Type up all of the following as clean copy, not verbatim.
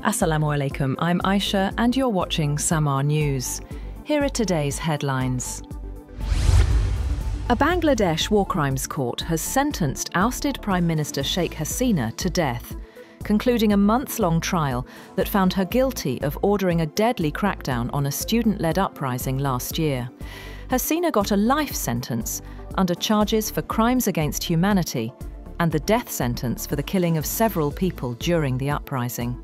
Assalamu alaikum, I'm Aisha and you're watching SAMAA News. Here are today's headlines. A Bangladesh war crimes court has sentenced ousted Prime Minister Sheikh Hasina to death, concluding a months-long trial that found her guilty of ordering a deadly crackdown on a student-led uprising last year. Hasina got a life sentence under charges for crimes against humanity and the death sentence for the killing of several people during the uprising.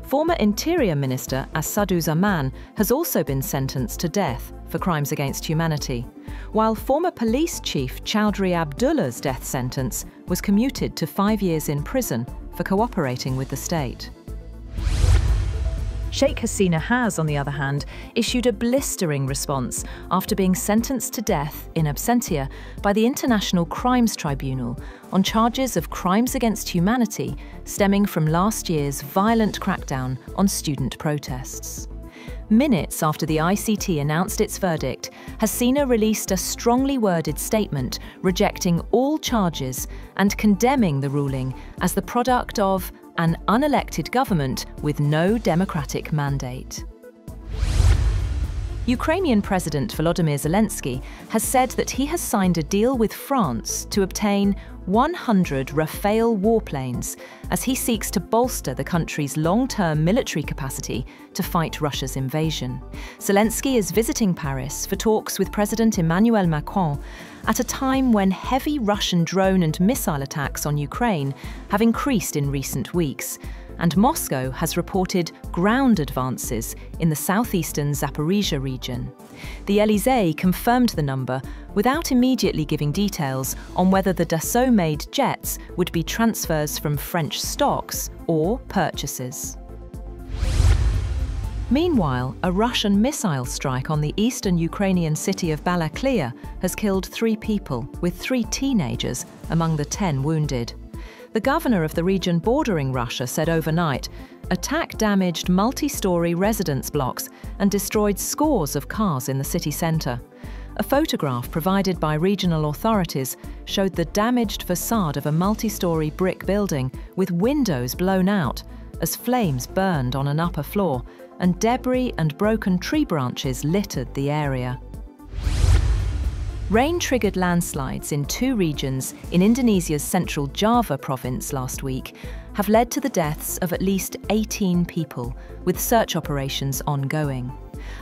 Former Interior Minister Asaduzzaman has also been sentenced to death for crimes against humanity, while former police chief Chaudhry Abdullah's death sentence was commuted to 5 years in prison for cooperating with the state. Sheikh Hasina has, on the other hand, issued a blistering response after being sentenced to death in absentia by the International Crimes Tribunal on charges of crimes against humanity stemming from last year's violent crackdown on student protests. Minutes after the ICT announced its verdict, Hasina released a strongly worded statement rejecting all charges and condemning the ruling as the product of an unelected government with no democratic mandate. Ukrainian President Volodymyr Zelensky has said that he has signed a deal with France to obtain 100 Rafale warplanes as he seeks to bolster the country's long-term military capacity to fight Russia's invasion. Zelensky is visiting Paris for talks with President Emmanuel Macron at a time when heavy Russian drone and missile attacks on Ukraine have increased in recent weeks, and Moscow has reported ground advances in the southeastern Zaporizhia region. The Élysée confirmed the number without immediately giving details on whether the Dassault-made jets would be transfers from French stocks or purchases. Meanwhile, a Russian missile strike on the eastern Ukrainian city of Balaklia has killed 3 people, with 3 teenagers among the 10 wounded. The governor of the region bordering Russia said overnight, attack damaged multi-storey residence blocks and destroyed scores of cars in the city centre. A photograph provided by regional authorities showed the damaged facade of a multi-storey brick building with windows blown out as flames burned on an upper floor and debris and broken tree branches littered the area. Rain-triggered landslides in 2 regions in Indonesia's central Java province last week have led to the deaths of at least 18 people, with search operations ongoing.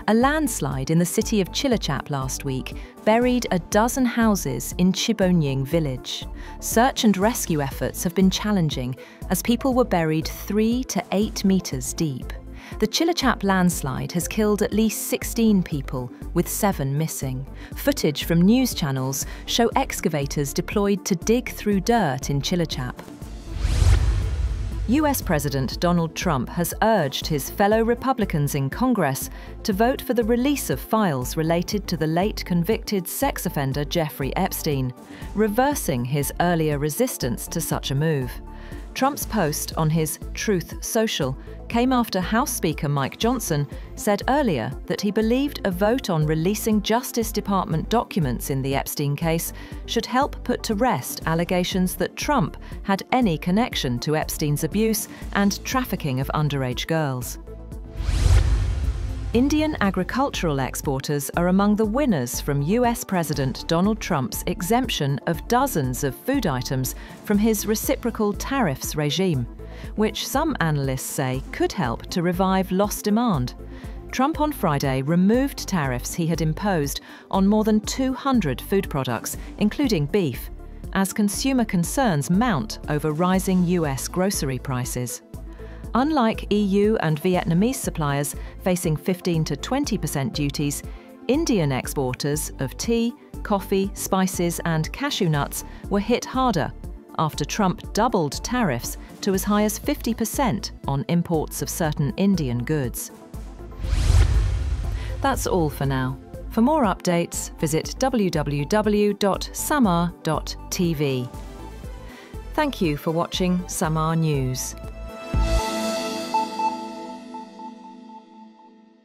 A landslide in the city of Cilacap last week buried a dozen houses in Cibonying village. Search and rescue efforts have been challenging as people were buried 3 to 8 meters deep. The Cilacap landslide has killed at least 16 people, with 7 missing. Footage from news channels show excavators deployed to dig through dirt in Cilacap. US President Donald Trump has urged his fellow Republicans in Congress to vote for the release of files related to the late convicted sex offender Jeffrey Epstein, reversing his earlier resistance to such a move. Trump's post on his Truth Social came after House Speaker Mike Johnson said earlier that he believed a vote on releasing Justice Department documents in the Epstein case should help put to rest allegations that Trump had any connection to Epstein's abuse and trafficking of underage girls. Indian agricultural exporters are among the winners from US President Donald Trump's exemption of dozens of food items from his reciprocal tariffs regime, which some analysts say could help to revive lost demand. Trump on Friday removed tariffs he had imposed on more than 200 food products, including beef, as consumer concerns mount over rising US grocery prices. Unlike EU and Vietnamese suppliers facing 15% to 20% duties, Indian exporters of tea, coffee, spices and cashew nuts were hit harder after Trump doubled tariffs to as high as 50% on imports of certain Indian goods. That's all for now. For more updates, visit www.samaa.tv. Thank you for watching SAMAA News.